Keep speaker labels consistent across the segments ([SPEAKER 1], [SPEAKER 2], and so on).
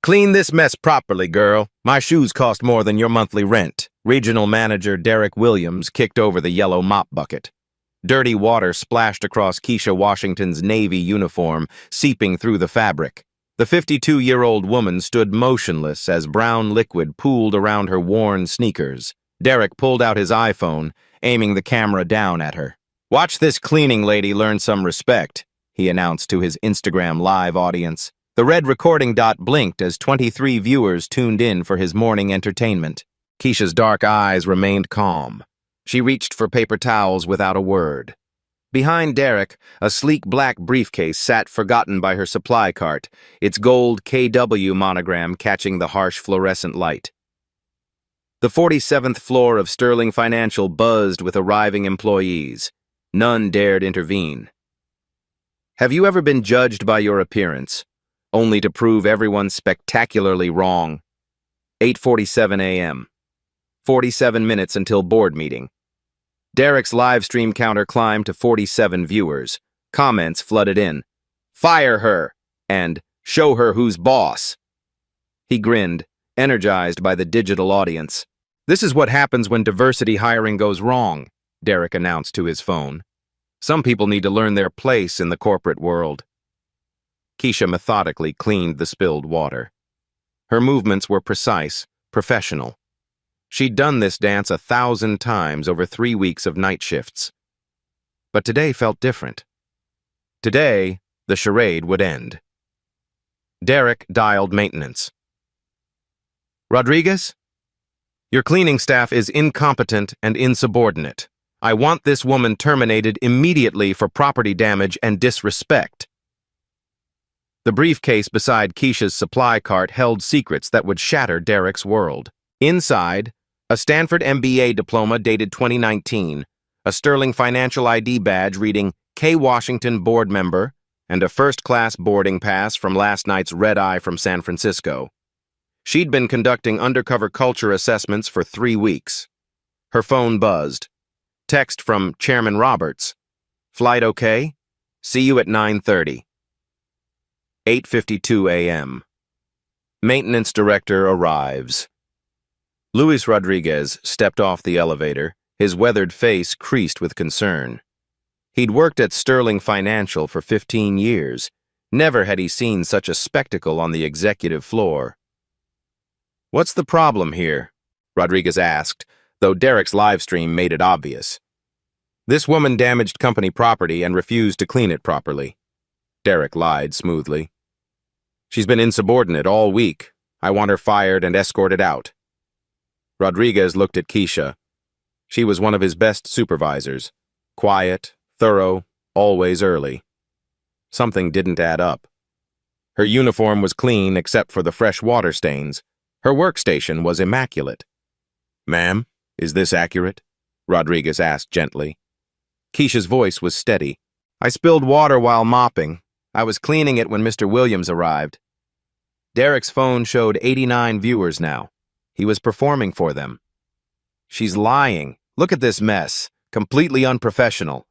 [SPEAKER 1] Clean this mess properly, girl. My shoes cost more than your monthly rent. Regional manager Derek Williams kicked over the yellow mop bucket. Dirty water splashed across Keisha Washington's navy uniform, seeping through the fabric. The 52-year-old woman stood motionless as brown liquid pooled around her worn sneakers. Derek pulled out his iPhone, aiming the camera down at her. "Watch this cleaning lady learn some respect," he announced to his Instagram Live audience. The red recording dot blinked as 23 viewers tuned in for his morning entertainment. Keisha's dark eyes remained calm. She reached for paper towels without a word. Behind Derek, a sleek black briefcase sat forgotten by her supply cart, its gold KW monogram catching the harsh fluorescent light. The 47th floor of Sterling Financial buzzed with arriving employees. None dared intervene. Have you ever been judged by your appearance, only to prove everyone spectacularly wrong? 8:47 a.m. 47 minutes until board meeting. Derek's live stream counter climbed to 47 viewers. Comments flooded in. "Fire her!" and "Show her who's boss." He grinned, energized by the digital audience. "This is what happens when diversity hiring goes wrong," Derek announced to his phone. "Some people need to learn their place in the corporate world." Keisha methodically cleaned the spilled water. Her movements were precise, professional. She'd done this dance 1,000 times over 3 weeks of night shifts. But today felt different. Today, the charade would end. Derek dialed maintenance. "Rodriguez? Your cleaning staff is incompetent and insubordinate. I want this woman terminated immediately for property damage and disrespect." The briefcase beside Keisha's supply cart held secrets that would shatter Derek's world. Inside, a Stanford MBA diploma dated 2019, a Sterling Financial ID badge reading K. Washington board member, and a first-class boarding pass from last night's red-eye from San Francisco. She'd been conducting undercover culture assessments for 3 weeks. Her phone buzzed. Text from Chairman Roberts. "Flight okay? See you at 9:30. 8:52 a.m. Maintenance director arrives. Luis Rodriguez stepped off the elevator, his weathered face creased with concern. He'd worked at Sterling Financial for 15 years. Never had he seen such a spectacle on the executive floor. "What's the problem here?" Rodriguez asked, though Derek's livestream made it obvious. "This woman damaged company property and refused to clean it properly." Derek lied smoothly. "She's been insubordinate all week. I want her fired and escorted out." Rodriguez looked at Keisha. She was one of his best supervisors. Quiet, thorough, always early. Something didn't add up. Her uniform was clean except for the fresh water stains. Her workstation was immaculate. "Ma'am, is this accurate?" Rodriguez asked gently. Keisha's voice was steady. "I spilled water while mopping. I was cleaning it when Mr. Williams arrived." Derek's phone showed 89 viewers now. He was performing for them. "She's lying. Look at this mess. Completely unprofessional."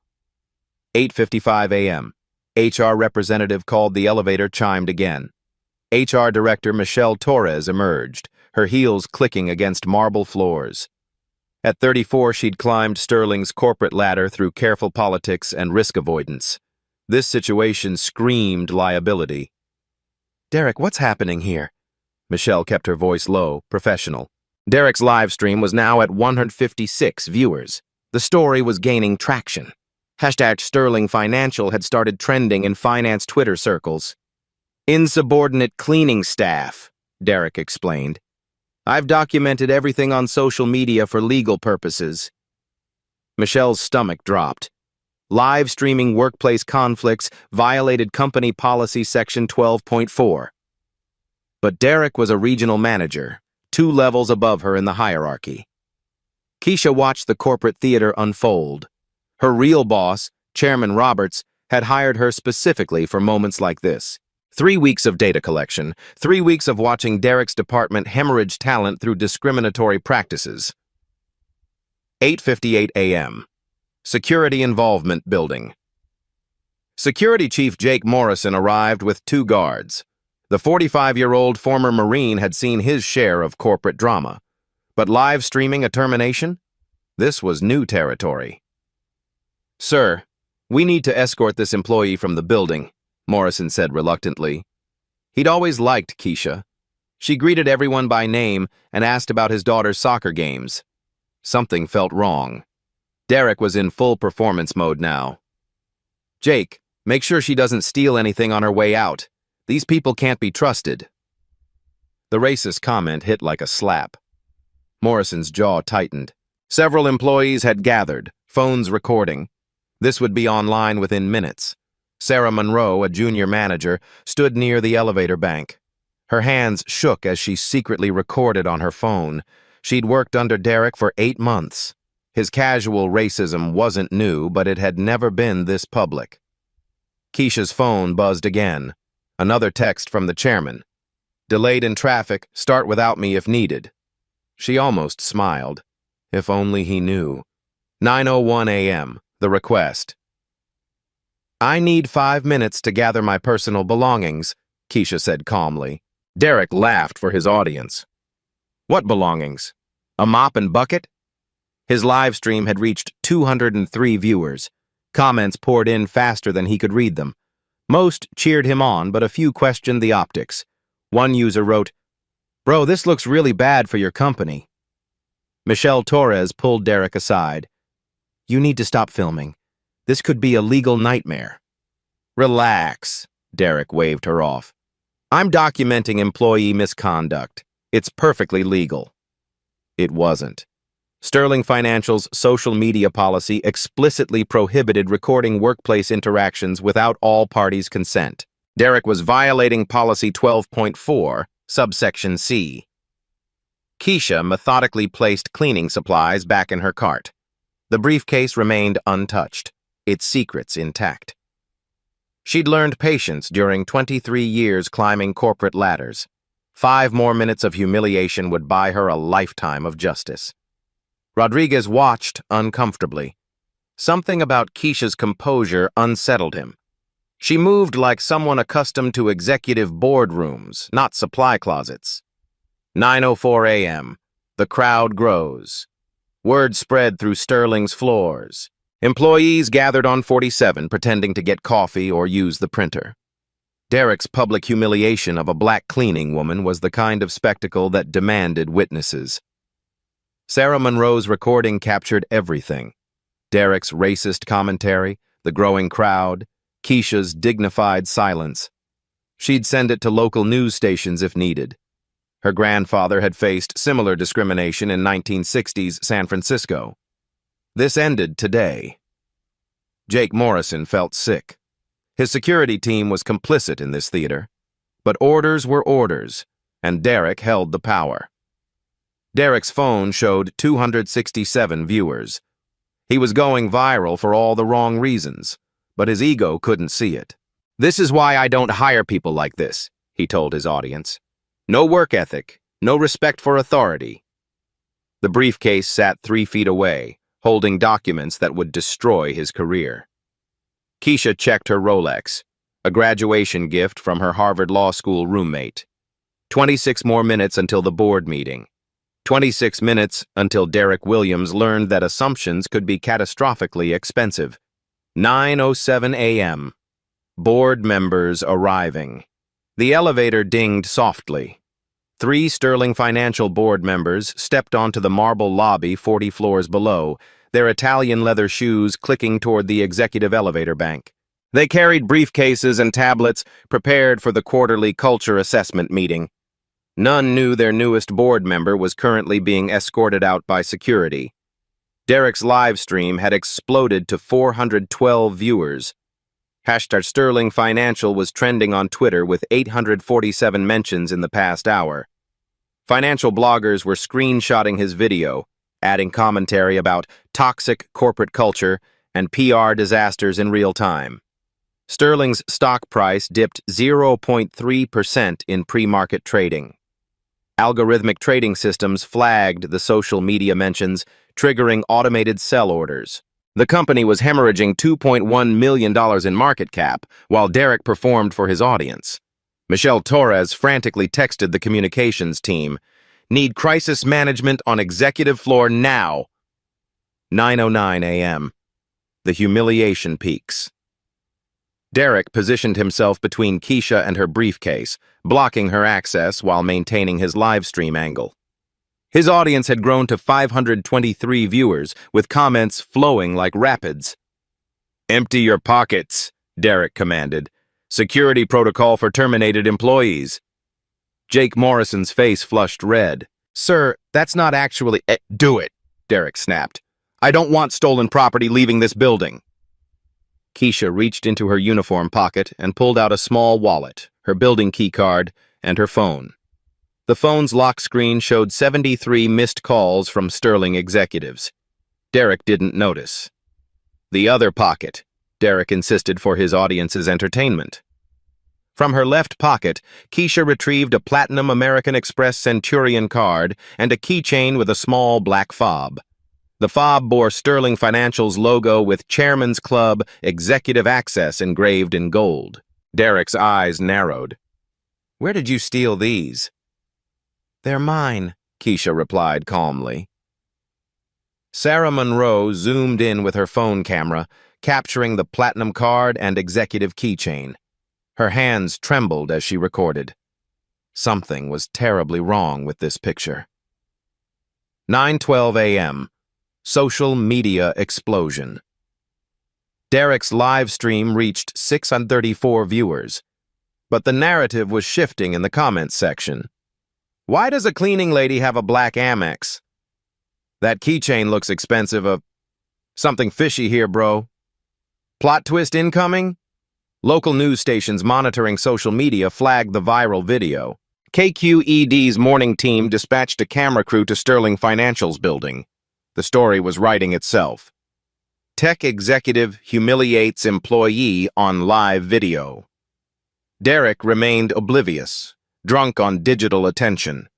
[SPEAKER 1] 8:55 a.m. HR representative called the elevator chimed again. HR Director Michelle Torres emerged, her heels clicking against marble floors. At 34, she'd climbed Sterling's corporate ladder through careful politics and risk avoidance. This situation screamed liability. "Derek, what's happening here?" Michelle kept her voice low, professional. Derek's live stream was now at 156 viewers. The story was gaining traction. Hashtag Sterling Financial had started trending in finance Twitter circles. "Insubordinate cleaning staff," Derek explained. "I've documented everything on social media for legal purposes." Michelle's stomach dropped. Live streaming workplace conflicts violated company policy section 12.4. But Derek was a regional manager, 2 levels above her in the hierarchy. Keisha watched the corporate theater unfold. Her real boss, Chairman Roberts, had hired her specifically for moments like this. 3 weeks of data collection, 3 weeks of watching Derek's department hemorrhage talent through discriminatory practices. 8:58 a.m. Security Involvement Building. Security Chief Jake Morrison arrived with 2 guards. The 45-year-old former Marine had seen his share of corporate drama. But live streaming a termination? This was new territory. "Sir, we need to escort this employee from the building," Morrison said reluctantly. He'd always liked Keisha. She greeted everyone by name and asked about his daughter's soccer games. Something felt wrong. Derek was in full performance mode now. "Jake, make sure she doesn't steal anything on her way out. These people can't be trusted." The racist comment hit like a slap. Morrison's jaw tightened. Several employees had gathered, phones recording. This would be online within minutes. Sarah Monroe, a junior manager, stood near the elevator bank. Her hands shook as she secretly recorded on her phone. She'd worked under Derek for 8 months. His casual racism wasn't new, but it had never been this public. Keisha's phone buzzed again. Another text from the chairman. "Delayed in traffic, start without me if needed." She almost smiled. If only he knew. 9:01 a.m., the request. "I need 5 minutes to gather my personal belongings," Keisha said calmly. Derek laughed for his audience. "What belongings? A mop and bucket?" His live stream had reached 203 viewers. Comments poured in faster than he could read them. Most cheered him on, but a few questioned the optics. One user wrote, "Bro, this looks really bad for your company." Michelle Torres pulled Derek aside. "You need to stop filming. This could be a legal nightmare." "Relax," Derek waved her off. "I'm documenting employee misconduct. It's perfectly legal." It wasn't. Sterling Financial's social media policy explicitly prohibited recording workplace interactions without all parties' consent. Derek was violating Policy 12.4, subsection C. Keisha methodically placed cleaning supplies back in her cart. The briefcase remained untouched, its secrets intact. She'd learned patience during 23 years climbing corporate ladders. 5 more minutes of humiliation would buy her a lifetime of justice. Rodriguez watched uncomfortably. Something about Keisha's composure unsettled him. She moved like someone accustomed to executive boardrooms, not supply closets. 9:04 a.m. The crowd grows. Word spread through Sterling's floors. Employees gathered on 47 pretending to get coffee or use the printer. Derek's public humiliation of a black cleaning woman was the kind of spectacle that demanded witnesses. Sarah Monroe's recording captured everything. Derek's racist commentary, the growing crowd, Keisha's dignified silence. She'd send it to local news stations if needed. Her grandfather had faced similar discrimination in 1960s San Francisco. This ended today. Jake Morrison felt sick. His security team was complicit in this theater. But orders were orders, and Derek held the power. Derek's phone showed 267 viewers. He was going viral for all the wrong reasons, but his ego couldn't see it. "This is why I don't hire people like this," he told his audience. "No work ethic, no respect for authority." The briefcase sat 3 feet away, holding documents that would destroy his career. Keisha checked her Rolex, a graduation gift from her Harvard Law School roommate. 26 more minutes until the board meeting. 26 minutes until Derek Williams learned that assumptions could be catastrophically expensive. 9:07 a.m. Board members arriving. The elevator dinged softly. 3 Sterling Financial board members stepped onto the marble lobby 40 floors below, their Italian leather shoes clicking toward the executive elevator bank. They carried briefcases and tablets, prepared for the quarterly culture assessment meeting. None knew their newest board member was currently being escorted out by security. Derek's live stream had exploded to 412 viewers. #Sterling Financial was trending on Twitter with 847 mentions in the past hour. Financial bloggers were screenshotting his video, adding commentary about toxic corporate culture and PR disasters in real time. Sterling's stock price dipped 0.3% in pre-market trading. Algorithmic trading systems flagged the social media mentions, triggering automated sell orders. The company was hemorrhaging $2.1 million in market cap, while Derek performed for his audience. Michelle Torres frantically texted the communications team. Need crisis management on executive floor now. 9:09 a.m. The humiliation peaks. Derek positioned himself between Keisha and her briefcase, blocking her access while maintaining his live stream angle. His audience had grown to 523 viewers, with comments flowing like rapids. "Empty your pockets," Derek commanded. "Security protocol for terminated employees." Jake Morrison's face flushed red. "Sir, that's not actually— Do it," Derek snapped. "I don't want stolen property leaving this building." Keisha reached into her uniform pocket and pulled out a small wallet, her building key card, and her phone. The phone's lock screen showed 73 missed calls from Sterling executives. Derek didn't notice. "The other pocket," Derek insisted for his audience's entertainment. From her left pocket, Keisha retrieved a Platinum American Express Centurion card and a keychain with a small black fob. The fob bore Sterling Financial's logo with Chairman's Club Executive Access engraved in gold. Derek's eyes narrowed. "Where did you steal these?" "They're mine," Keisha replied calmly. Sarah Monroe zoomed in with her phone camera, capturing the platinum card and executive keychain. Her hands trembled as she recorded. Something was terribly wrong with this picture. 9:12 a.m. Social media explosion. Derek's live stream reached 634 viewers, but the narrative was shifting in the comments section. "Why does a cleaning lady have a black Amex? That keychain looks expensive. Something fishy here, bro. Plot twist incoming?" Local news stations monitoring social media flagged the viral video. KQED's morning team dispatched a camera crew to Sterling Financial's building. The story was writing itself. Tech executive humiliates employee on live video. Derek remained oblivious, drunk on digital attention.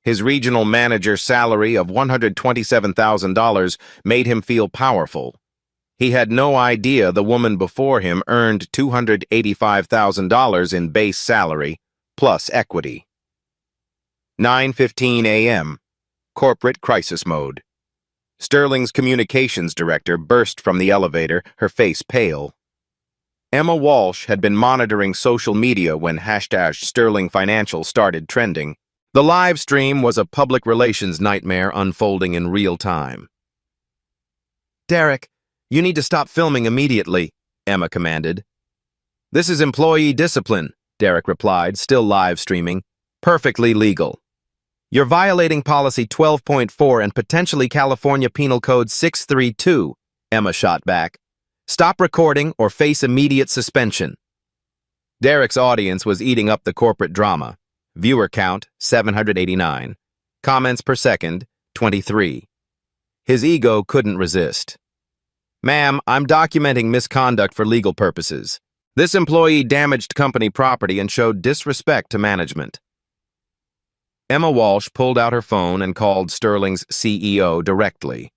[SPEAKER 1] His regional manager's salary of $127,000 made him feel powerful. He had no idea the woman before him earned $285,000 in base salary, plus equity. 9:15 a.m. Corporate crisis mode. Sterling's communications director burst from the elevator, her face pale. Emma Walsh had been monitoring social media when #Sterling Financial started trending. The live stream was a public relations nightmare unfolding in real time. "Derek, you need to stop filming immediately," Emma commanded. "This is employee discipline," Derek replied, still live streaming. "Perfectly legal." "You're violating Policy 12.4 and potentially California Penal Code 632, Emma shot back. "Stop recording or face immediate suspension." Derek's audience was eating up the corporate drama. Viewer count, 789. Comments per second, 23. His ego couldn't resist. "Ma'am, I'm documenting misconduct for legal purposes. This employee damaged company property and showed disrespect to management." Emma Walsh pulled out her phone and called Sterling's CEO directly.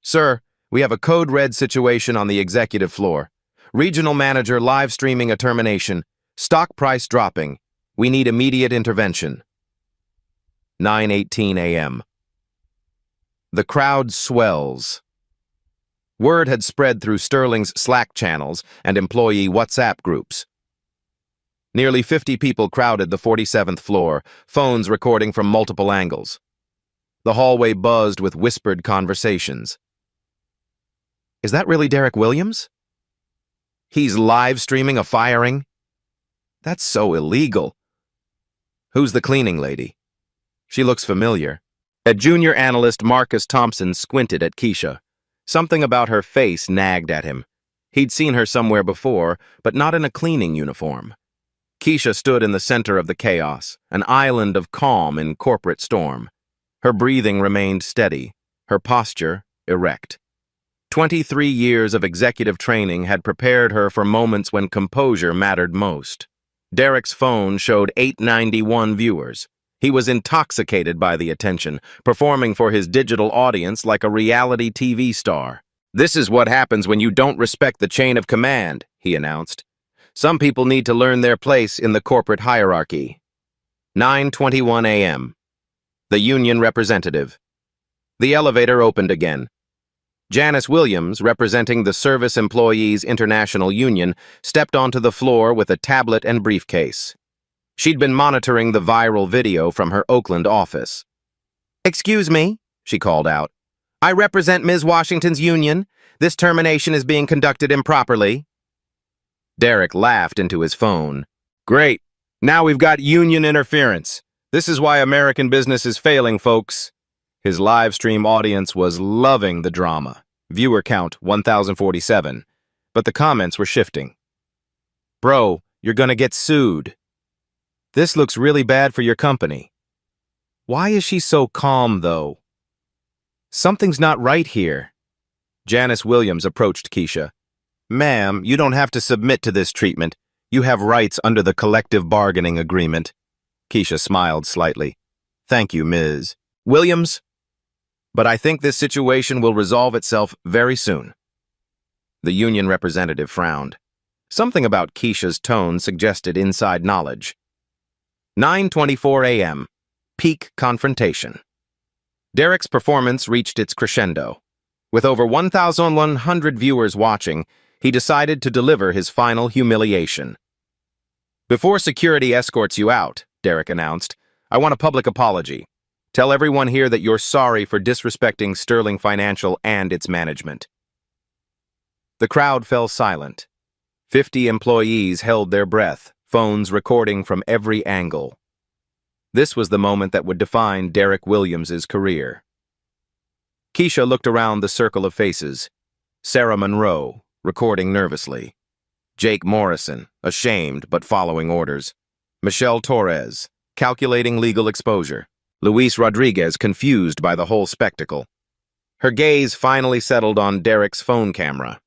[SPEAKER 1] "Sir, we have a code red situation on the executive floor. Regional manager live streaming a termination. Stock price dropping. We need immediate intervention." 9:18 a.m. The crowd swells. Word had spread through Sterling's Slack channels and employee WhatsApp groups. Nearly 50 people crowded the 47th floor, phones recording from multiple angles. The hallway buzzed with whispered conversations. "Is that really Derek Williams? He's live streaming a firing? That's so illegal. Who's the cleaning lady? She looks familiar." A junior analyst, Marcus Thompson, squinted at Keisha. Something about her face nagged at him. He'd seen her somewhere before, but not in a cleaning uniform. Keisha stood in the center of the chaos, an island of calm in corporate storm. Her breathing remained steady, her posture erect. 23 years of executive training had prepared her for moments when composure mattered most. Derek's phone showed 891 viewers. He was intoxicated by the attention, performing for his digital audience like a reality TV star. "This is what happens when you don't respect the chain of command," he announced. Some people need to learn their place in the corporate hierarchy. 9:21 a.m. The union representative. The elevator opened again. Janice Williams, representing the Service Employees International Union, stepped onto the floor with a tablet and briefcase. She'd been monitoring the viral video from her Oakland office. "Excuse me," she called out. "I represent Ms. Washington's union. This termination is being conducted improperly." Derek laughed into his phone. "Great. Now we've got union interference. This is why American business is failing, folks." His live stream audience was loving the drama. Viewer count 1,047. But the comments were shifting. "Bro, you're gonna get sued. This looks really bad for your company. Why is she so calm, though? Something's not right here." Janice Williams approached Keisha. "Ma'am, you don't have to submit to this treatment. You have rights under the collective bargaining agreement." Keisha smiled slightly. "Thank you, Ms. Williams. But I think this situation will resolve itself very soon." The union representative frowned. Something about Keisha's tone suggested inside knowledge. 9:24 a.m. Peak confrontation. Derek's performance reached its crescendo. With over 1,100 viewers watching, he decided to deliver his final humiliation. "Before security escorts you out," Derek announced, "I want a public apology. Tell everyone here that you're sorry for disrespecting Sterling Financial and its management." The crowd fell silent. 50 employees held their breath, phones recording from every angle. This was the moment that would define Derek Williams's career. Keisha looked around the circle of faces. Sarah Monroe, recording nervously. Jake Morrison, ashamed but following orders. Michelle Torres, calculating legal exposure. Luis Rodriguez, confused by the whole spectacle. Her gaze finally settled on Derek's phone camera.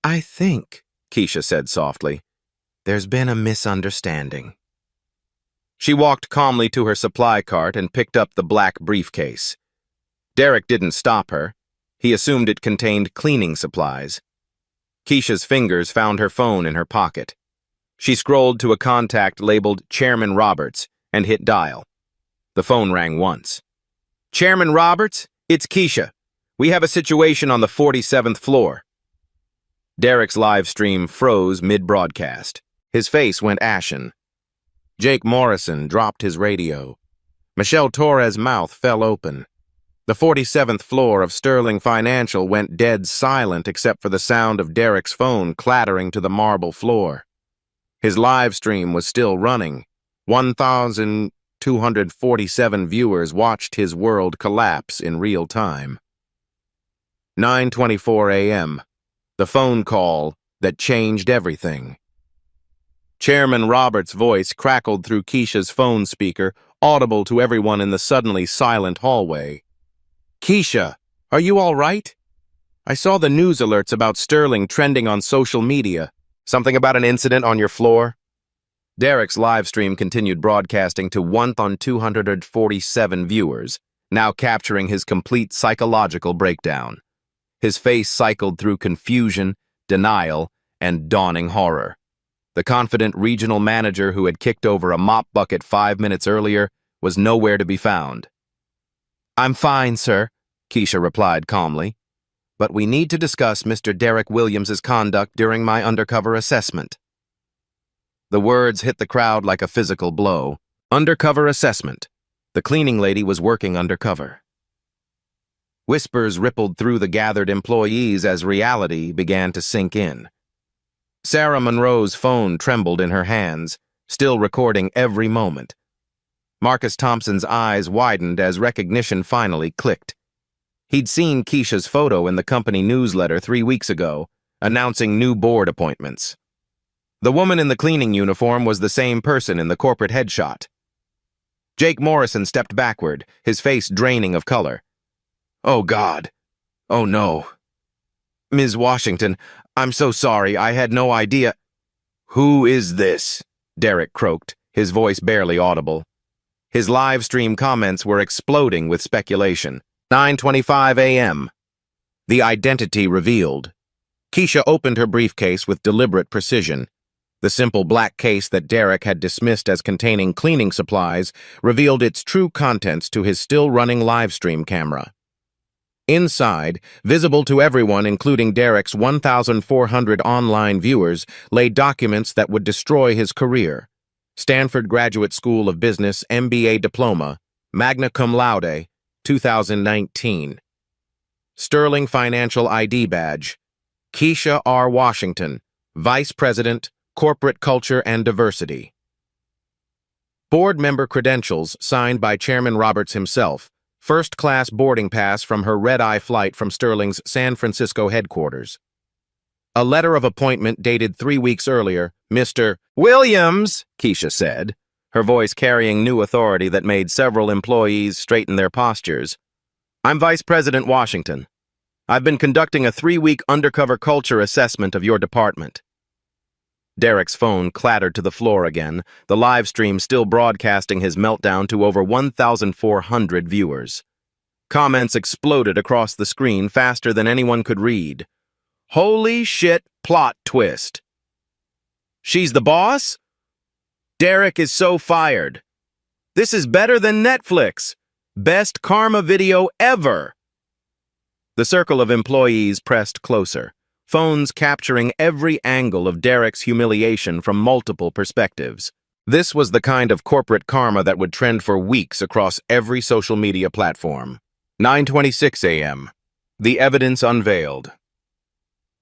[SPEAKER 1] "I think," Keisha said softly, "there's been a misunderstanding." She walked calmly to her supply cart and picked up the black briefcase. Derek didn't stop her. He assumed it contained cleaning supplies. Keisha's fingers found her phone in her pocket. She scrolled to a contact labeled Chairman Roberts and hit dial. The phone rang once. "Chairman Roberts, it's Keisha. We have a situation on the 47th floor." Derek's live stream froze mid-broadcast. His face went ashen. Jake Morrison dropped his radio. Michelle Torres' mouth fell open. The 47th floor of Sterling Financial went dead silent except for the sound of Derek's phone clattering to the marble floor. His live stream was still running. 1,247 viewers watched his world collapse in real time. 9:24 a.m. The phone call that changed everything. Chairman Roberts' voice crackled through Keisha's phone speaker, audible to everyone in the suddenly silent hallway. "Keisha, are you all right? I saw the news alerts about Sterling trending on social media. Something about an incident on your floor?" Derek's live stream continued broadcasting to 1,247 viewers, now capturing his complete psychological breakdown. His face cycled through confusion, denial, and dawning horror. The confident regional manager who had kicked over a mop bucket 5 minutes earlier was nowhere to be found. "I'm fine, sir," Keisha replied calmly. "But we need to discuss Mr. Derek Williams's conduct during my undercover assessment." The words hit the crowd like a physical blow. Undercover assessment. The cleaning lady was working undercover. Whispers rippled through the gathered employees as reality began to sink in. Sarah Monroe's phone trembled in her hands, still recording every moment. Marcus Thompson's eyes widened as recognition finally clicked. He'd seen Keisha's photo in the company newsletter 3 weeks ago, announcing new board appointments. The woman in the cleaning uniform was the same person in the corporate headshot. Jake Morrison stepped backward, his face draining of color. "Oh, God. Oh, no. Ms. Washington, I'm so sorry. I had no idea." "Who is this?" Derek croaked, his voice barely audible. His live stream comments were exploding with speculation. 9:25 a.m. The identity revealed. Keisha opened her briefcase with deliberate precision. The simple black case that Derek had dismissed as containing cleaning supplies revealed its true contents to his still-running livestream camera. Inside, visible to everyone including Derek's 1,400 online viewers, lay documents that would destroy his career. Stanford Graduate School of Business MBA diploma, magna cum laude, 2019. Sterling Financial ID badge. Keisha R. Washington, Vice President, Corporate Culture and Diversity. Board member credentials signed by Chairman Roberts himself. First-class boarding pass from her red-eye flight from Sterling's San Francisco headquarters. A letter of appointment dated 3 weeks earlier. Mr. Williams, Keisha said, her voice carrying new authority that made several employees straighten their postures. I'm Vice President Washington. I've been conducting a 3-week undercover culture assessment of your department. Derek's phone clattered to the floor again, the live stream still broadcasting his meltdown to over 1,400 viewers. Comments exploded across the screen faster than anyone could read. Holy shit, plot twist. She's the boss? Derek is so fired. This is better than Netflix. Best karma video ever. The circle of employees pressed closer, phones capturing every angle of Derek's humiliation from multiple perspectives. This was the kind of corporate karma that would trend for weeks across every social media platform. 9:26 a.m. The evidence unveiled.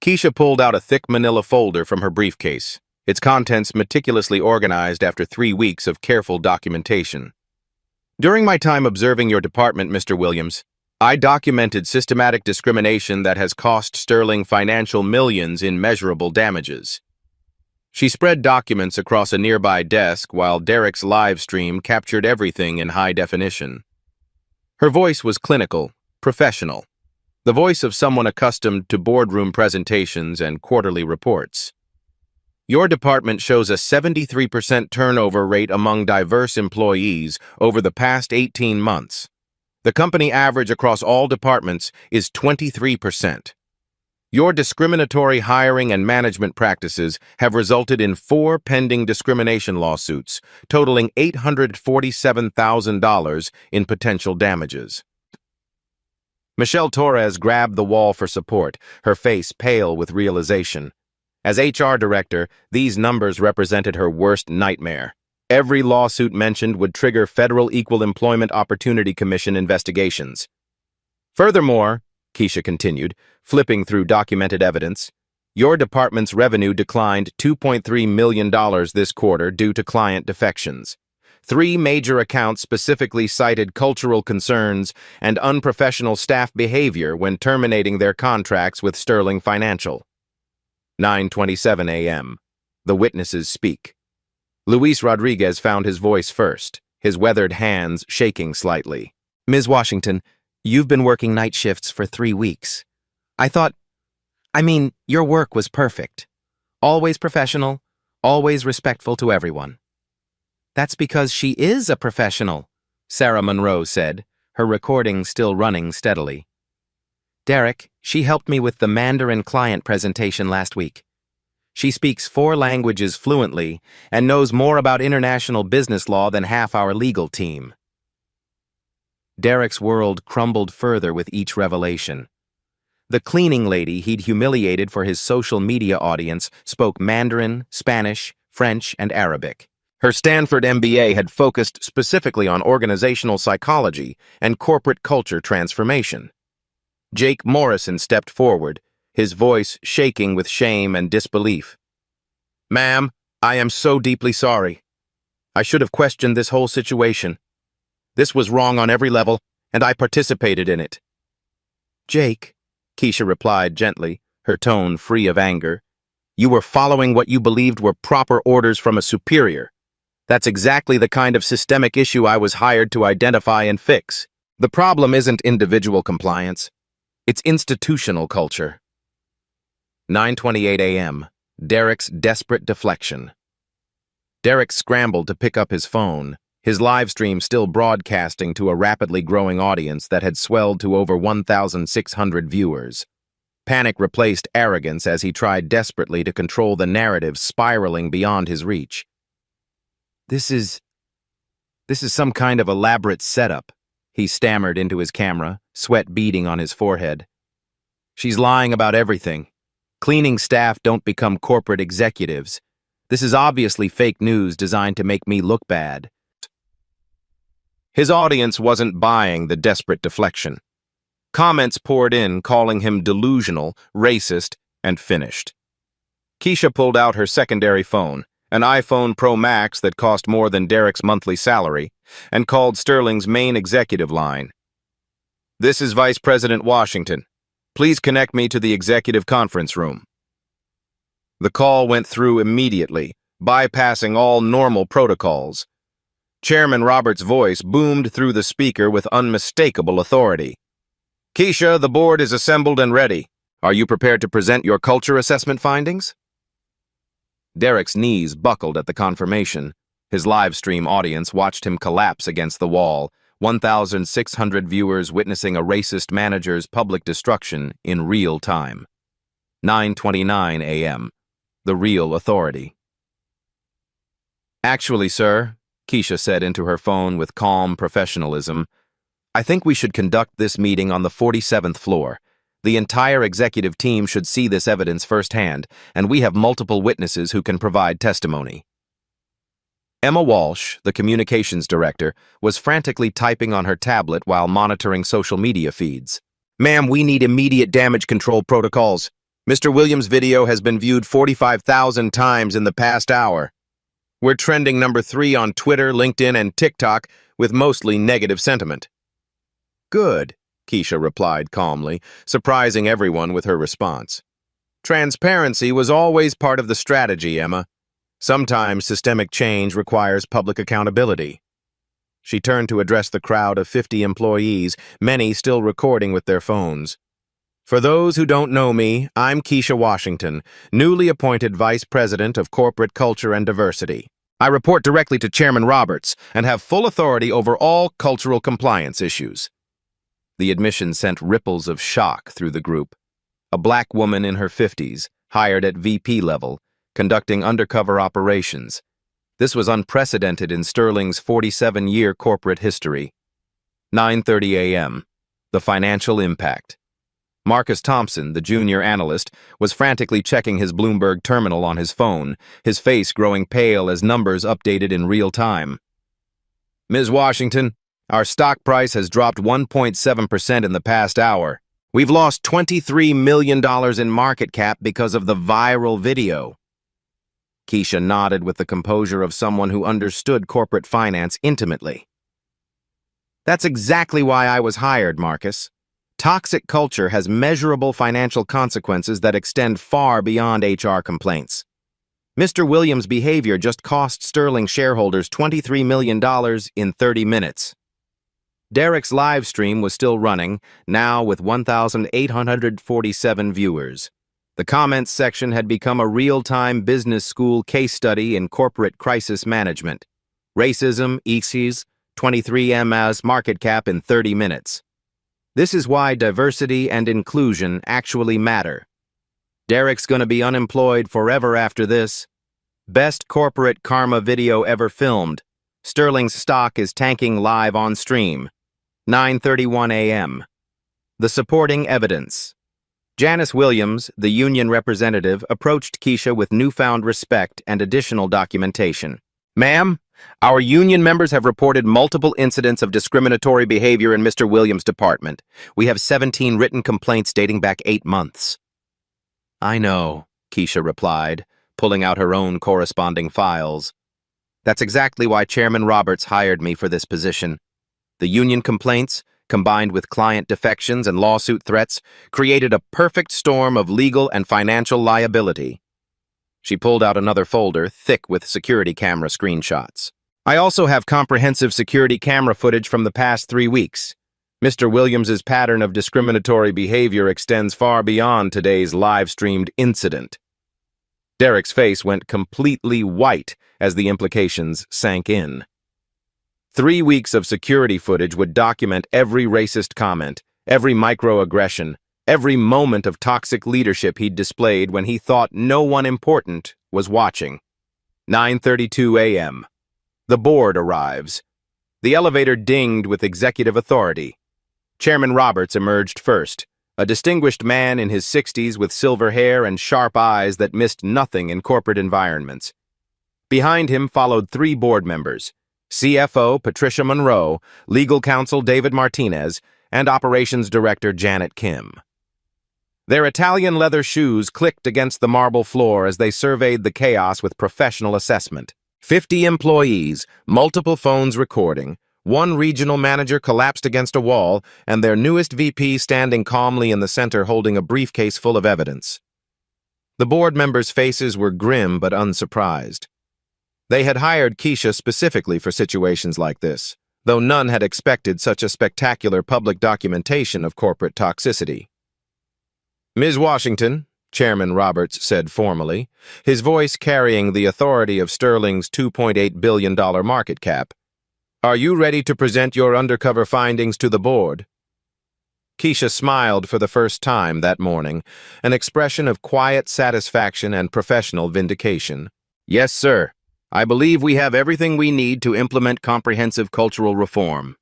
[SPEAKER 1] Keisha pulled out a thick manila folder from her briefcase, its contents meticulously organized after 3 weeks of careful documentation. During my time observing your department, Mr. Williams, I documented systematic discrimination that has cost Sterling Financial millions in measurable damages. She spread documents across a nearby desk while Derek's live stream captured everything in high definition. Her voice was clinical, professional, the voice of someone accustomed to boardroom presentations and quarterly reports. Your department shows a 73% turnover rate among diverse employees over the past 18 months. The company average across all departments is 23%. Your discriminatory hiring and management practices have resulted in 4 pending discrimination lawsuits, totaling $847,000 in potential damages. Michelle Torres grabbed the wall for support, her face pale with realization. As HR director, these numbers represented her worst nightmare. Every lawsuit mentioned would trigger Federal Equal Employment Opportunity Commission investigations. Furthermore, Keisha continued, flipping through documented evidence, your department's revenue declined $2.3 million this quarter due to client defections. 3 major accounts specifically cited cultural concerns and unprofessional staff behavior when terminating their contracts with Sterling Financial. 9:27 a.m. The witnesses speak. Luis Rodriguez found his voice first, his weathered hands shaking slightly. Ms. Washington, you've been working night shifts for 3 weeks. Your work was perfect. Always professional, always respectful to everyone. That's because she is a professional, Sarah Monroe said, her recording still running steadily. Derek, she helped me with the Mandarin client presentation last week. She speaks 4 languages fluently and knows more about international business law than half our legal team. Derek's world crumbled further with each revelation. The cleaning lady he'd humiliated for his social media audience spoke Mandarin, Spanish, French, and Arabic. Her Stanford MBA had focused specifically on organizational psychology and corporate culture transformation. Jake Morrison stepped forward, his voice shaking with shame and disbelief. Ma'am, I am so deeply sorry. I should have questioned this whole situation. This was wrong on every level, and I participated in it. Jake, Keisha replied gently, her tone free of anger, you were following what you believed were proper orders from a superior. That's exactly the kind of systemic issue I was hired to identify and fix. The problem isn't individual compliance. It's institutional culture. 9:28 a.m. Derek's desperate deflection. Derek scrambled to pick up his phone, his live stream still broadcasting to a rapidly growing audience that had swelled to over 1,600 viewers. Panic replaced arrogance as he tried desperately to control the narrative spiraling beyond his reach. This is some kind of elaborate setup, he stammered into his camera, sweat beading on his forehead. She's lying about everything. Cleaning staff don't become corporate executives. This is obviously fake news designed to make me look bad. His audience wasn't buying the desperate deflection. Comments poured in, calling him delusional, racist, and finished. Keisha pulled out her secondary phone, an iPhone Pro Max that cost more than Derek's monthly salary, and called Sterling's main executive line. "This is Vice President Washington. Please connect me to the executive conference room." The call went through immediately, bypassing all normal protocols. Chairman Roberts' voice boomed through the speaker with unmistakable authority. "Keisha, the board is assembled and ready. Are you prepared to present your culture assessment findings?" Derek's knees buckled at the confirmation. His live stream audience watched him collapse against the wall, 1,600 viewers witnessing a racist manager's public destruction in real time. 9:29 a.m. The real authority. "Actually, sir," Keisha said into her phone with calm professionalism, "I think we should conduct this meeting on the 47th floor. The entire executive team should see this evidence firsthand, and we have multiple witnesses who can provide testimony." Emma Walsh, the communications director, was frantically typing on her tablet while monitoring social media feeds. "Ma'am, we need immediate damage control protocols. Mr. Williams' video has been viewed 45,000 times in the past hour. We're trending number 3 on Twitter, LinkedIn, and TikTok with mostly negative sentiment." "Good," Keisha replied calmly, surprising everyone with her response. "Transparency was always part of the strategy, Emma. Sometimes systemic change requires public accountability." She turned to address the crowd of 50 employees, many still recording with their phones. "For those who don't know me, I'm Keisha Washington, newly appointed Vice President of Corporate Culture and Diversity. I report directly to Chairman Roberts and have full authority over all cultural compliance issues." The admission sent ripples of shock through the group. A black woman in her 50s, hired at VP level, conducting undercover operations. This was unprecedented in Sterling's 47-year corporate history. 9:30 a.m. The financial impact. Marcus Thompson, the junior analyst, was frantically checking his Bloomberg terminal on his phone, his face growing pale as numbers updated in real time. "Ms. Washington, our stock price has dropped 1.7% in the past hour. We've lost $23 million in market cap because of the viral video." Keisha nodded with the composure of someone who understood corporate finance intimately. "That's exactly why I was hired, Marcus. Toxic culture has measurable financial consequences that extend far beyond HR complaints. Mr. Williams' behavior just cost Sterling shareholders $23 million in 30 minutes. Derek's live stream was still running, now with 1,847 viewers. The comments section had become a real-time business school case study in corporate crisis management. Racism, ECs, 23M's market cap in 30 minutes. This is why diversity and inclusion actually matter. Derek's gonna be unemployed forever after this. Best corporate karma video ever filmed. Sterling's stock is tanking live on stream. 9:31 a.m. The supporting evidence. Janice Williams, the union representative, approached Keisha with newfound respect and additional documentation. "Ma'am, our union members have reported multiple incidents of discriminatory behavior in Mr. Williams' department. We have 17 written complaints dating back 8 months. "I know," Keisha replied, pulling out her own corresponding files. "That's exactly why Chairman Roberts hired me for this position. The union complaints, combined with client defections and lawsuit threats, created a perfect storm of legal and financial liability." She pulled out another folder, thick with security camera screenshots. "I also have comprehensive security camera footage from the past 3 weeks. Mr. Williams's pattern of discriminatory behavior extends far beyond today's live-streamed incident." Derek's face went completely white as the implications sank in. 3 weeks of security footage would document every racist comment, every microaggression, every moment of toxic leadership he'd displayed when he thought no one important was watching. 9:32 a.m. The board arrives. The elevator dinged with executive authority. Chairman Roberts emerged first, a distinguished man in his 60s with silver hair and sharp eyes that missed nothing in corporate environments. Behind him followed three board members, CFO Patricia Monroe, Legal Counsel David Martinez, and Operations Director Janet Kim. Their Italian leather shoes clicked against the marble floor as they surveyed the chaos with professional assessment. 50 employees, multiple phones recording, one regional manager collapsed against a wall, and their newest VP standing calmly in the center holding a briefcase full of evidence. The board members' faces were grim but unsurprised. They had hired Keisha specifically for situations like this, though none had expected such a spectacular public documentation of corporate toxicity. "Ms. Washington," Chairman Roberts said formally, his voice carrying the authority of Sterling's $2.8 billion market cap, "are you ready to present your undercover findings to the board?" Keisha smiled for the first time that morning, an expression of quiet satisfaction and professional vindication. "Yes, sir. I believe we have everything we need to implement comprehensive cultural reform."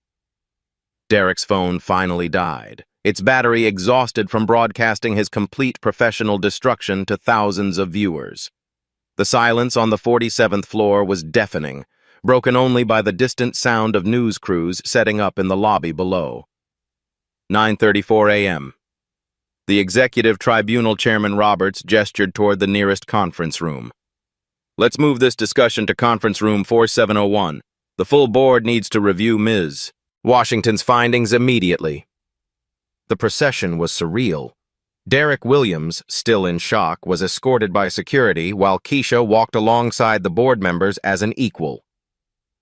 [SPEAKER 1] Derek's phone finally died, its battery exhausted from broadcasting his complete professional destruction to thousands of viewers. The silence on the 47th floor was deafening, broken only by the distant sound of news crews setting up in the lobby below. 9:34 a.m. The Executive Tribunal Chairman Roberts gestured toward the nearest conference room. "Let's move this discussion to conference room 4701. The full board needs to review Ms. Washington's findings immediately." The procession was surreal. Derek Williams, still in shock, was escorted by security while Keisha walked alongside the board members as an equal.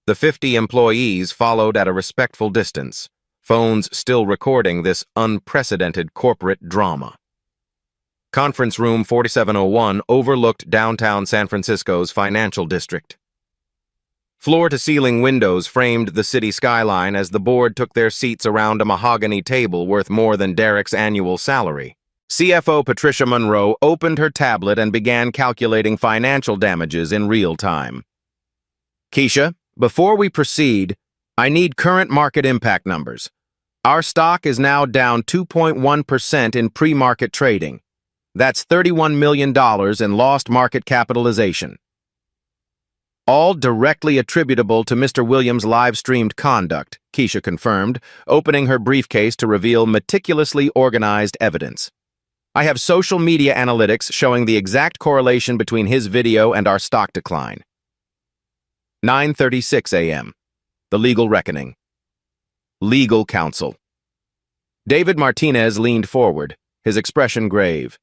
[SPEAKER 1] The 50 employees followed at a respectful distance, phones still recording this unprecedented corporate drama. Conference room 4701 overlooked downtown San Francisco's financial district. Floor-to-ceiling windows framed the city skyline as the board took their seats around a mahogany table worth more than Derek's annual salary. CFO Patricia Monroe opened her tablet and began calculating financial damages in real time. "Keisha, before we proceed, I need current market impact numbers. Our stock is now down 2.1% in pre-market trading. That's $31 million in lost market capitalization. All directly attributable to Mr. Williams' live-streamed conduct," Keisha confirmed, opening her briefcase to reveal meticulously organized evidence. "I have social media analytics showing the exact correlation between his video and our stock decline." 9:36 a.m. The legal reckoning. Legal counsel. David Martinez leaned forward, his expression grave.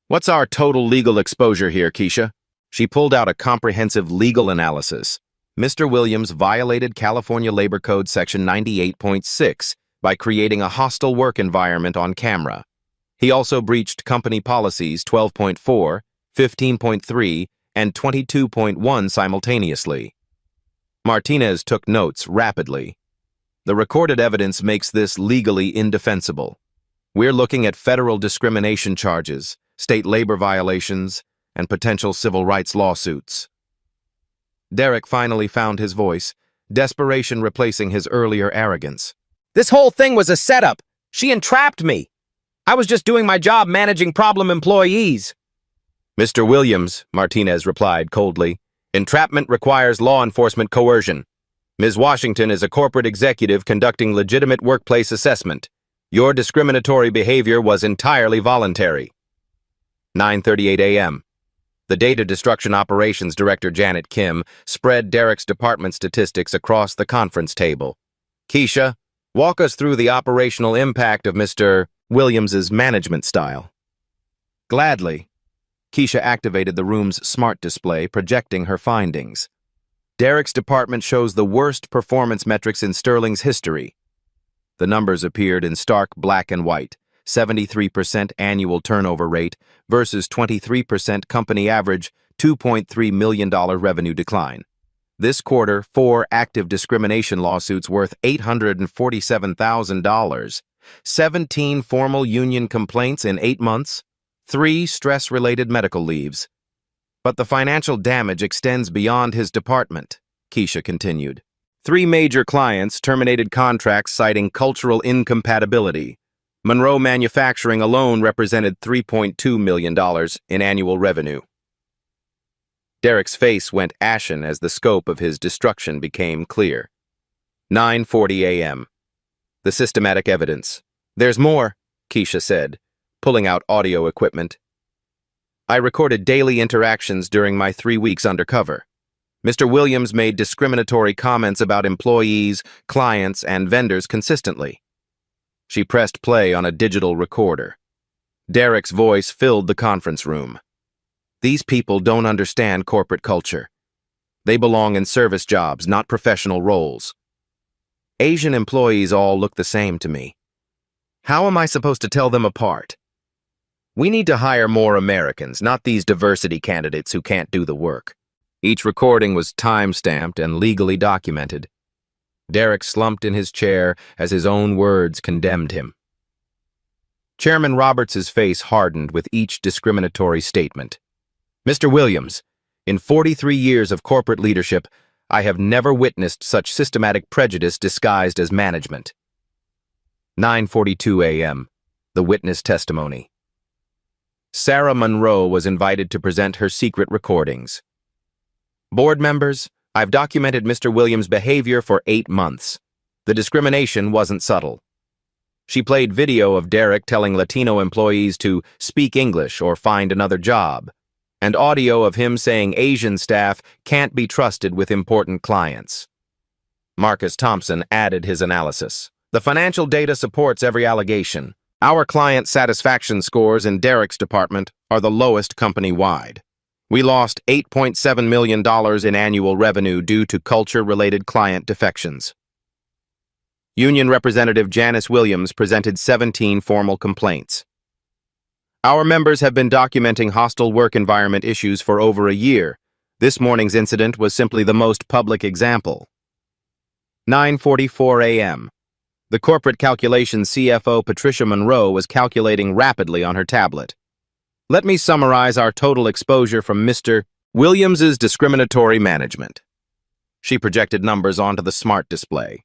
[SPEAKER 1] "What's our total legal exposure here, Keisha?" She pulled out a comprehensive legal analysis. Mr. Williams violated California Labor Code Section 98.6 by creating a hostile work environment on camera. He also breached company policies 12.4, 15.3, and 22.1 simultaneously. Martinez took notes rapidly. "The recorded evidence makes this legally indefensible. We're looking at federal discrimination charges, state labor violations, and potential civil rights lawsuits." Derek finally found his voice, desperation replacing his earlier arrogance.
[SPEAKER 2] "This whole thing was a setup. She entrapped me. I was just doing my job managing problem employees."
[SPEAKER 1] "Mr. Williams," Martinez replied coldly, "entrapment requires law enforcement coercion. Ms. Washington is a corporate executive conducting legitimate workplace assessment. Your discriminatory behavior was entirely voluntary." 9:38 a.m. The Data Destruction Operations Director Janet Kim spread Derek's department statistics across the conference table. "Keisha, walk us through the operational impact of Mr. Williams's management style." Gladly, Keisha activated the room's smart display, projecting her findings. Derek's department shows the worst performance metrics in Sterling's history. The numbers appeared in stark black and white: 73% annual turnover rate versus 23% company average, $2.3 million revenue decline. This quarter, 4 active discrimination lawsuits worth $847,000. 17 formal union complaints in 8 months, 3 stress-related medical leaves. But the financial damage extends beyond his department, Keisha continued. 3 major clients terminated contracts citing cultural incompatibility. Monroe Manufacturing alone represented $3.2 million in annual revenue. Derek's face went ashen as the scope of his destruction became clear. 9:40 a.m. The systematic evidence. There's more, Keisha said, pulling out audio equipment. I recorded daily interactions during my 3 weeks undercover. Mr. Williams made discriminatory comments about employees, clients, and vendors consistently. She pressed play on a digital recorder. Derek's voice filled the conference room. These people don't understand corporate culture. They belong in service jobs, not professional roles. Asian employees all look the same to me. How am I supposed to tell them apart? We need to hire more Americans, not these diversity candidates who can't do the work. Each recording was time-stamped and legally documented. Derek slumped in his chair as his own words condemned him. Chairman Roberts' face hardened with each discriminatory statement. Mr. Williams, in 43 years of corporate leadership, I have never witnessed such systematic prejudice disguised as management. 9:42 a.m. The witness testimony. Sarah Monroe was invited to present her secret recordings. Board members, I've documented Mr. Williams' behavior for 8 months. The discrimination wasn't subtle. She played video of Derek telling Latino employees to speak English or find another job, and audio of him saying Asian staff can't be trusted with important clients. Marcus Thompson added his analysis. The financial data supports every allegation. Our client satisfaction scores in Derek's department are the lowest company-wide. We lost $8.7 million in annual revenue due to culture-related client defections. Union Representative Janice Williams presented 17 formal complaints. Our members have been documenting hostile work environment issues for over a year. This morning's incident was simply the most public example. 9:44 a.m. The corporate calculations CFO Patricia Monroe was calculating rapidly on her tablet. Let me summarize our total exposure from Mr. Williams's discriminatory management. She projected numbers onto the smart display.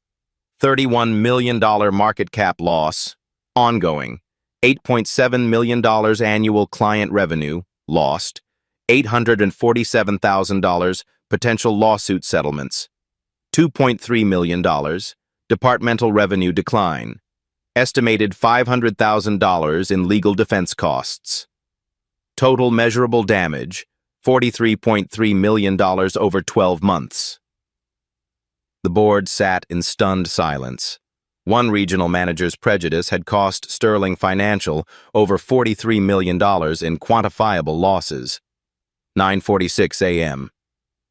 [SPEAKER 1] $31 million market cap loss, ongoing. $8.7 million annual client revenue, lost. $847,000 potential lawsuit settlements. $2.3 million departmental revenue decline. Estimated $500,000 in legal defense costs. Total measurable damage, $43.3 million over 12 months. The board sat in stunned silence. One regional manager's prejudice had cost Sterling Financial over $43 million in quantifiable losses. 9:46 a.m.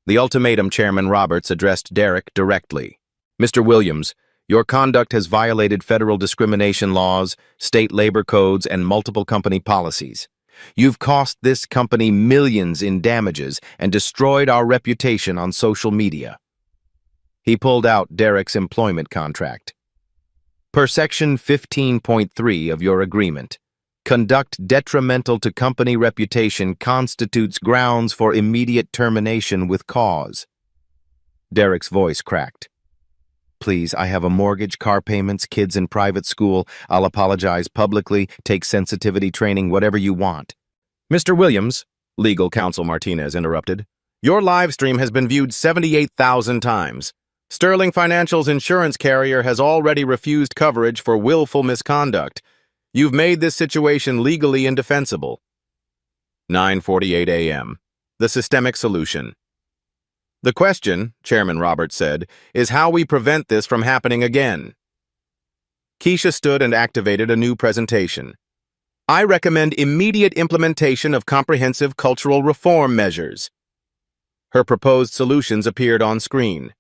[SPEAKER 1] The ultimatum Chairman Roberts addressed Derek directly. Mr. Williams, your conduct has violated federal discrimination laws, state labor codes, and multiple company policies. You've cost this company millions in damages and destroyed our reputation on social media. He pulled out Derek's employment contract. Per Section 15.3 of your agreement, conduct detrimental to company reputation constitutes grounds for immediate termination with cause. Derek's voice cracked. Please, I have a mortgage, car payments, kids in private school. I'll apologize publicly, take sensitivity training, whatever you want. Mr. Williams, legal counsel Martinez interrupted, your live stream has been viewed 78,000 times. Sterling Financial's insurance carrier has already refused coverage for willful misconduct. You've made this situation legally indefensible. 9:48 a.m. The systemic solution. The question, Chairman Roberts said, is how we prevent this from happening again. Keisha stood and activated a new presentation. I recommend immediate implementation of comprehensive cultural reform measures. Her proposed solutions appeared on screen.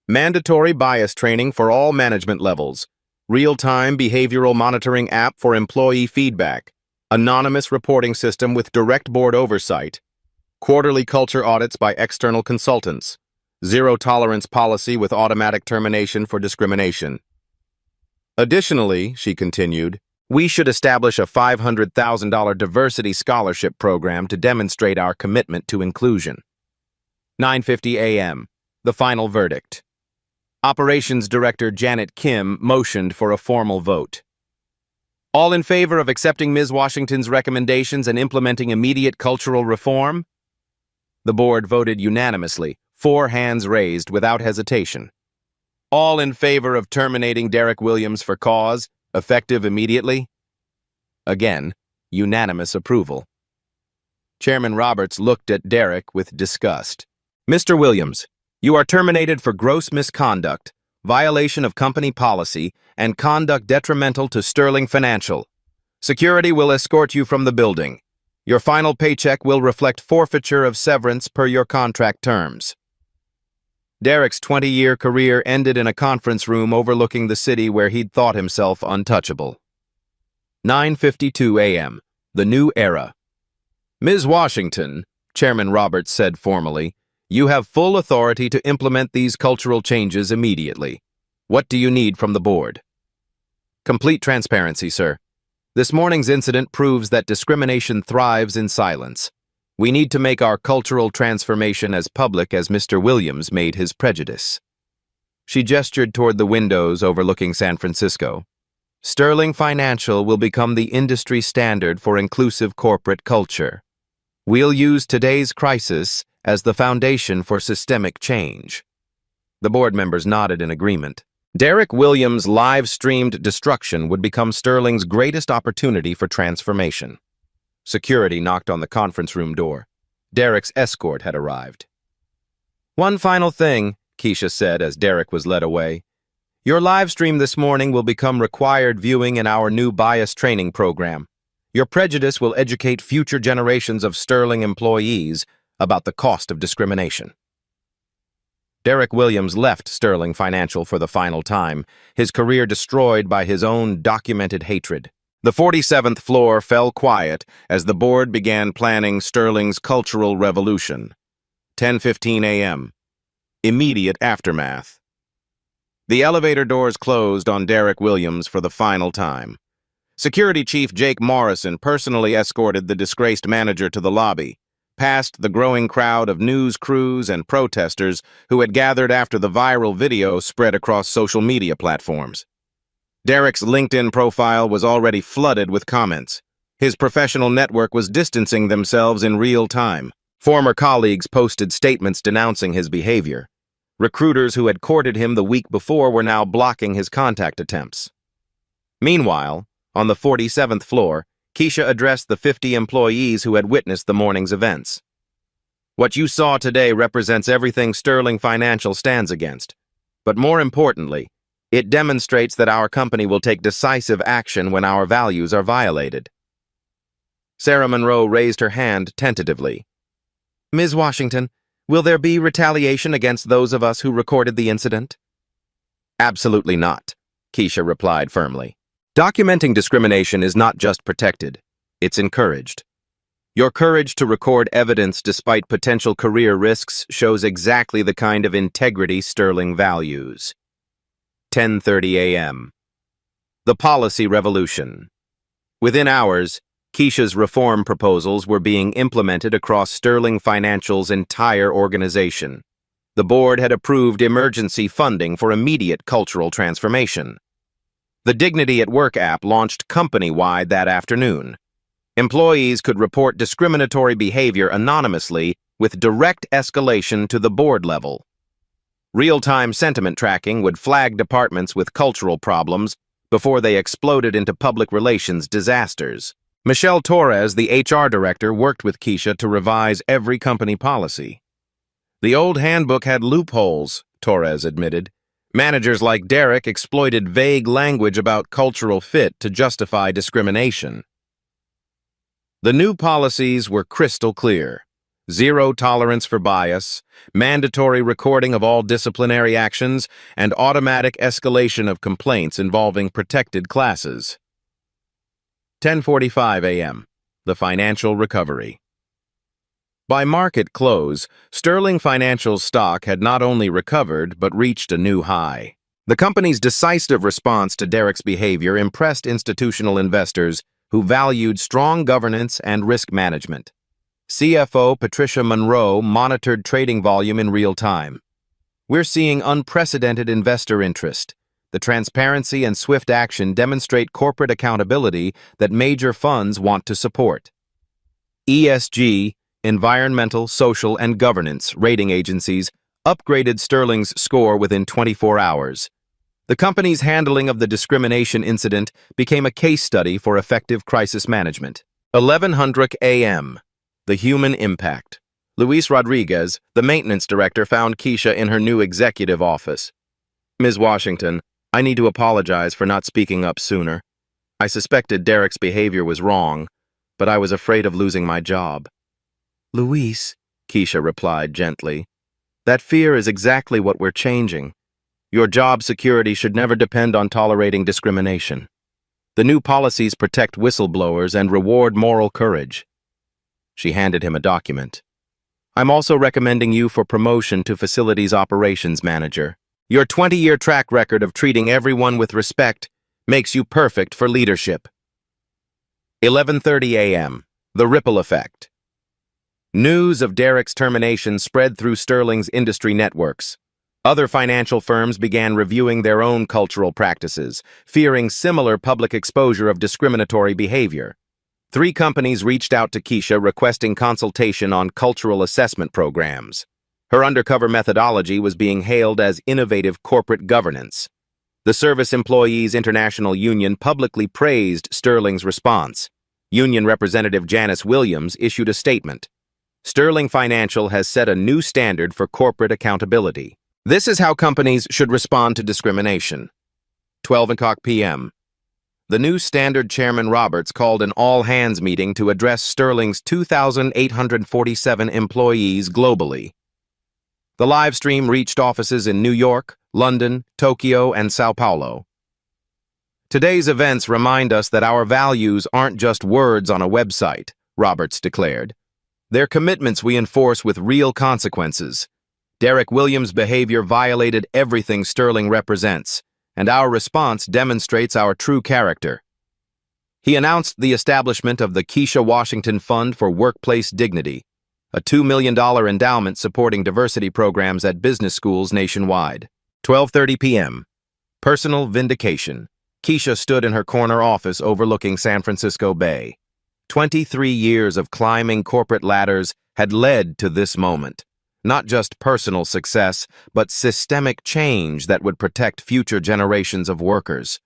[SPEAKER 1] Mandatory bias training for all management levels. Real-time behavioral monitoring app for employee feedback. Anonymous reporting system with direct board oversight. Quarterly culture audits by external consultants. Zero-tolerance policy with automatic termination for discrimination. Additionally, she continued, we should establish a $500,000 diversity scholarship program to demonstrate our commitment to inclusion. 9:50 a.m. The final verdict. Operations Director Janet Kim motioned for a formal vote. All in favor of accepting Ms. Washington's recommendations and implementing immediate cultural reform? The board voted unanimously, 4 hands raised without hesitation. All in favor of terminating Derek Williams for cause, effective immediately? Again, unanimous approval. Chairman Roberts looked at Derek with disgust. Mr. Williams, you are terminated for gross misconduct, violation of company policy, and conduct detrimental to Sterling Financial. Security will escort you from the building. Your final paycheck will reflect forfeiture of severance per your contract terms. Derek's 20-year career ended in a conference room overlooking the city where he'd thought himself untouchable. 9:52 a.m. The new era. Ms. Washington, Chairman Roberts said formally, you have full authority to implement these cultural changes immediately. What do you need from the board? Complete transparency, sir. This morning's incident proves that discrimination thrives in silence. We need to make our cultural transformation as public as Mr. Williams made his prejudice. She gestured toward the windows overlooking San Francisco. Sterling Financial will become the industry standard for inclusive corporate culture. We'll use today's crisis as the foundation for systemic change. The board members nodded in agreement. Derek Williams' live-streamed destruction would become Sterling's greatest opportunity for transformation. Security knocked on the conference room door. Derek's escort had arrived. One final thing, Keisha said as Derek was led away. Your live stream this morning will become required viewing in our new bias training program. Your prejudice will educate future generations of Sterling employees about the cost of discrimination. Derek Williams left Sterling Financial for the final time, his career destroyed by his own documented hatred. The 47th floor fell quiet as the board began planning Sterling's cultural revolution. 10:15 a.m. Immediate aftermath. The elevator doors closed on Derek Williams for the final time. Security Chief Jake Morrison personally escorted the disgraced manager to the lobby, past the growing crowd of news crews and protesters who had gathered after the viral video spread across social media platforms. Derek's LinkedIn profile was already flooded with comments. His professional network was distancing themselves in real time. Former colleagues posted statements denouncing his behavior. Recruiters who had courted him the week before were now blocking his contact attempts. Meanwhile, on the 47th floor, Keisha addressed the 50 employees who had witnessed the morning's events. What you saw today represents everything Sterling Financial stands against. But more importantly, it demonstrates that our company will take decisive action when our values are violated. Sarah Monroe raised her hand tentatively. Ms. Washington, will there be retaliation against those of us who recorded the incident? Absolutely not, Keisha replied firmly. Documenting discrimination is not just protected, it's encouraged. Your courage to record evidence despite potential career risks shows exactly the kind of integrity Sterling values. 10:30 a.m. The policy revolution. Within hours, Keisha's reform proposals were being implemented across Sterling Financial's entire organization. The board had approved emergency funding for immediate cultural transformation. The Dignity at Work app launched company-wide that afternoon. Employees could report discriminatory behavior anonymously with direct escalation to the board level. Real-time sentiment tracking would flag departments with cultural problems before they exploded into public relations disasters. Michelle Torres, the HR director, worked with Keisha to revise every company policy. The old handbook had loopholes, Torres admitted. Managers like Derek exploited vague language about cultural fit to justify discrimination. The new policies were crystal clear. Zero tolerance for bias, mandatory recording of all disciplinary actions, and automatic escalation of complaints involving protected classes. 10:45 a.m. The financial recovery. By market close, Sterling Financial's stock had not only recovered but reached a new high. The company's decisive response to Derek's behavior impressed institutional investors who valued strong governance and risk management. CFO Patricia Monroe monitored trading volume in real time. "We're seeing unprecedented investor interest. The transparency and swift action demonstrate corporate accountability that major funds want to support." ESG, environmental, social, and governance rating agencies upgraded Sterling's score within 24 hours. The company's handling of the discrimination incident became a case study for effective crisis management. 1100 a.m. The human impact. Luis Rodriguez, the maintenance director, found Keisha in her new executive office. "Ms. Washington, I need to apologize for not speaking up sooner. I suspected Derek's behavior was wrong, but I was afraid of losing my job." "Luis," Keisha replied gently, "that fear is exactly what we're changing. Your job security should never depend on tolerating discrimination. The new policies protect whistleblowers and reward moral courage." She handed him a document. "I'm also recommending you for promotion to Facilities Operations Manager. Your 20-year track record of treating everyone with respect makes you perfect for leadership." 11:30 a.m. The ripple effect. News of Derek's termination spread through Sterling's industry networks. Other financial firms began reviewing their own cultural practices, fearing similar public exposure of discriminatory behavior. 3 companies reached out to Keisha requesting consultation on cultural assessment programs. Her undercover methodology was being hailed as innovative corporate governance. The Service Employees International Union publicly praised Sterling's response. Union Representative Janice Williams issued a statement. "Sterling Financial has set a new standard for corporate accountability. This is how companies should respond to discrimination." 12 p.m. The new Standard Chairman Roberts called an all-hands meeting to address Sterling's 2,847 employees globally. The live stream reached offices in New York, London, Tokyo, and Sao Paulo. "Today's events remind us that our values aren't just words on a website," Roberts declared. "They're commitments we enforce with real consequences. Derek Williams' behavior violated everything Sterling represents, and our response demonstrates our true character." He announced the establishment of the Keisha Washington Fund for Workplace Dignity, a $2 million endowment supporting diversity programs at business schools nationwide. 12:30 p.m. Personal vindication. Keisha stood in her corner office overlooking San Francisco Bay. 23 years of climbing corporate ladders had led to this moment. Not just personal success, but systemic change that would protect future generations of workers.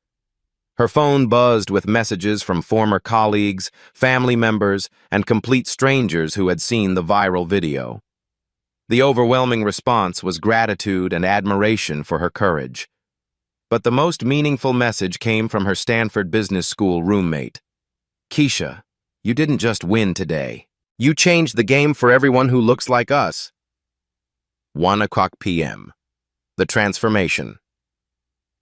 [SPEAKER 1] Her phone buzzed with messages from former colleagues, family members, and complete strangers who had seen the viral video. The overwhelming response was gratitude and admiration for her courage. But the most meaningful message came from her Stanford Business School roommate. "Keisha, you didn't just win today. You changed the game for everyone who looks like us." 1 p.m. The transformation.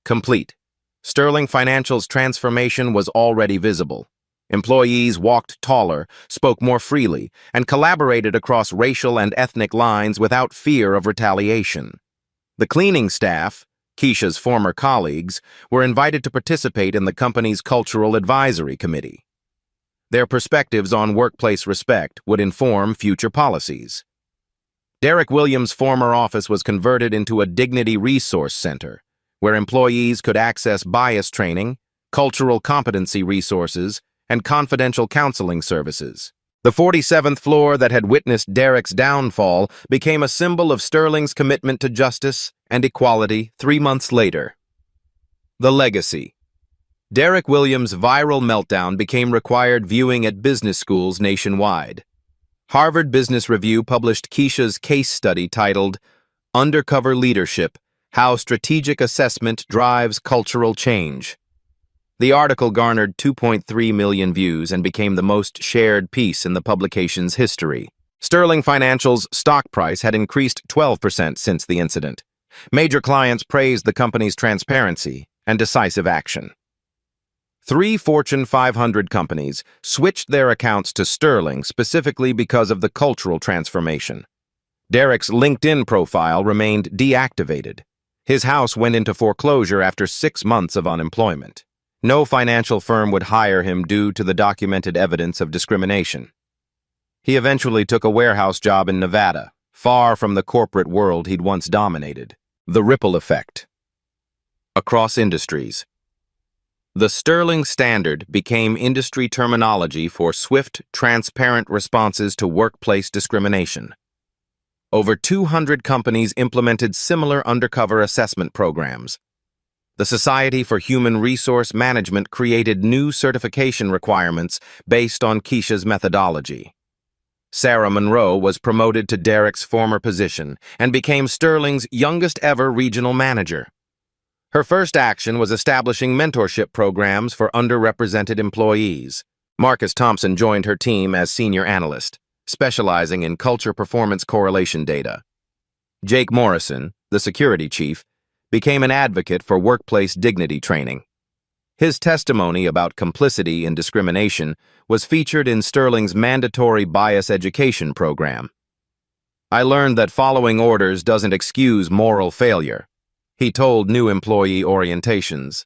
[SPEAKER 1] Complete. Sterling Financial's transformation was already visible. Employees walked taller, spoke more freely, and collaborated across racial and ethnic lines without fear of retaliation. The cleaning staff, Keisha's former colleagues, were invited to participate in the company's Cultural Advisory Committee. Their perspectives on workplace respect would inform future policies. Derek Williams' former office was converted into a Dignity Resource Center, where employees could access bias training, cultural competency resources, and confidential counseling services. The 47th floor that had witnessed Derek's downfall became a symbol of Sterling's commitment to justice and equality 3 months later. The legacy. Derek Williams' viral meltdown became required viewing at business schools nationwide. Harvard Business Review published Keisha's case study titled "Undercover Leadership: How Strategic Assessment Drives Cultural Change." The article garnered 2.3 million views and became the most shared piece in the publication's history. Sterling Financial's stock price had increased 12% since the incident. Major clients praised the company's transparency and decisive action. 3 Fortune 500 companies switched their accounts to Sterling specifically because of the cultural transformation. Derek's LinkedIn profile remained deactivated. His house went into foreclosure after 6 months of unemployment. No financial firm would hire him due to the documented evidence of discrimination. He eventually took a warehouse job in Nevada, far from the corporate world he'd once dominated. The ripple effect. Across industries. The Sterling Standard became industry terminology for swift, transparent responses to workplace discrimination. Over 200 companies implemented similar undercover assessment programs. The Society for Human Resource Management created new certification requirements based on Keisha's methodology. Sarah Monroe was promoted to Derek's former position and became Sterling's youngest ever regional manager. Her first action was establishing mentorship programs for underrepresented employees. Marcus Thompson joined her team as senior analyst, specializing in culture performance correlation data. Jake Morrison, the security chief, became an advocate for workplace dignity training. His testimony about complicity in discrimination was featured in Sterling's mandatory bias education program. "I learned that following orders doesn't excuse moral failure," he told new employee orientations.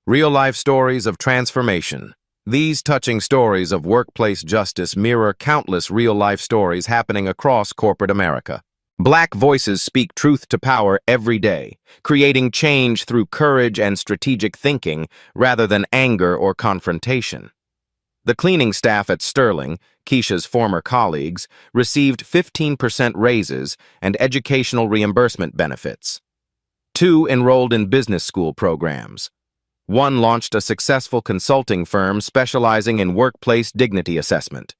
[SPEAKER 1] Real-life stories of transformation. These touching stories of workplace justice mirror countless real-life stories happening across corporate America. Black voices speak truth to power every day, creating change through courage and strategic thinking rather than anger or confrontation. The cleaning staff at Sterling, Keisha's former colleagues, received 15% raises and educational reimbursement benefits. 2 enrolled in business school programs. 1 launched a successful consulting firm specializing in workplace dignity assessment.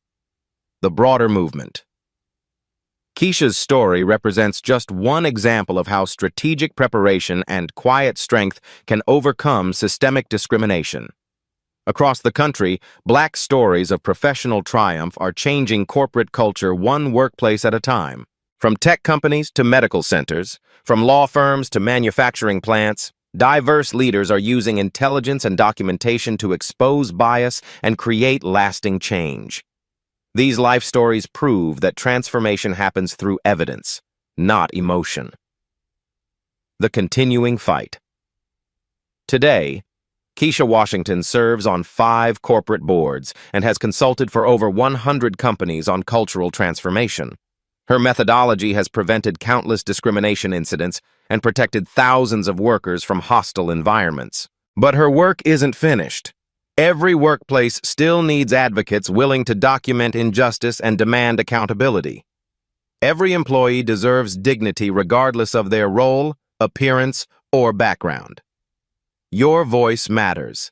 [SPEAKER 1] The broader movement. Keisha's story represents just one example of how strategic preparation and quiet strength can overcome systemic discrimination. Across the country, Black stories of professional triumph are changing corporate culture one workplace at a time. From tech companies to medical centers, from law firms to manufacturing plants, diverse leaders are using intelligence and documentation to expose bias and create lasting change. These life stories prove that transformation happens through evidence, not emotion. The continuing fight. Today, Keisha Washington serves on 5 corporate boards and has consulted for over 100 companies on cultural transformation. Her methodology has prevented countless discrimination incidents and protected thousands of workers from hostile environments. But her work isn't finished. Every workplace still needs advocates willing to document injustice and demand accountability. Every employee deserves dignity regardless of their role, appearance, or background. Your voice matters.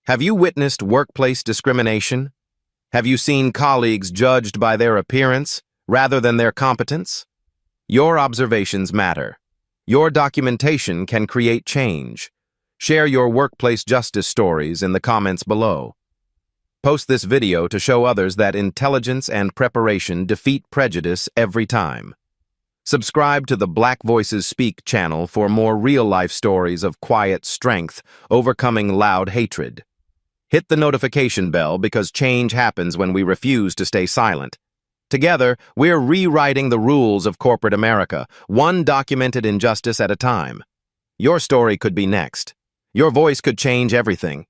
[SPEAKER 1] Have you witnessed workplace discrimination? Have you seen colleagues judged by their appearance rather than their competence? Your observations matter. Your documentation can create change. Share your workplace justice stories in the comments below. Post this video to show others that intelligence and preparation defeat prejudice every time. Subscribe to the Black Voices Speak channel for more real-life stories of quiet strength overcoming loud hatred. Hit the notification bell because change happens when we refuse to stay silent. Together, we're rewriting the rules of corporate America, one documented injustice at a time. Your story could be next. Your voice could change everything.